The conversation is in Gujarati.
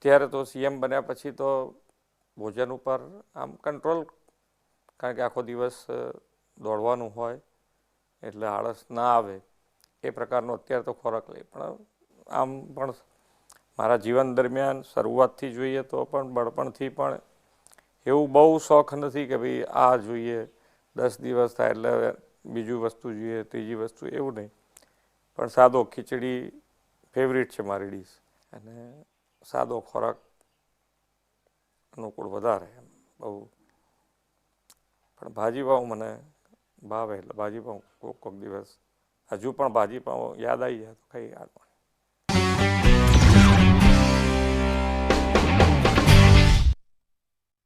અત્યારે તો સીએમ બન્યા પછી તો ભોજન ઉપર આમ કંટ્રોલ, કારણ કે આખો દિવસ દોડવાનું હોય એટલે આળસ ના આવે એ પ્રકારનો અત્યારે તો ખોરાક લે. પણ આમ પણ મારા જીવન દરમિયાન શરૂઆતથી જોઈએ તો પણ બળપણથી પણ એવું બહુ શોખ નથી કે ભાઈ આ જોઈએ, 10 દિવસ થાય એટલે બીજું વસ્તુ જોઈએ, ત્રીજી વસ્તુ, એવું નહીં. પણ સાદો ખીચડી ફેવરિટ છે મારી ડીશ, અને સાદો ખોરાક અનુકૂળ વધારે એમ બહુ. પણ ભાજીપાઉં મને ભાવે એટલે ભાજીપાઉં કોક દિવસ, હજુ પણ ભાજીપાઉં યાદ આવી જાય તો ખાઈ.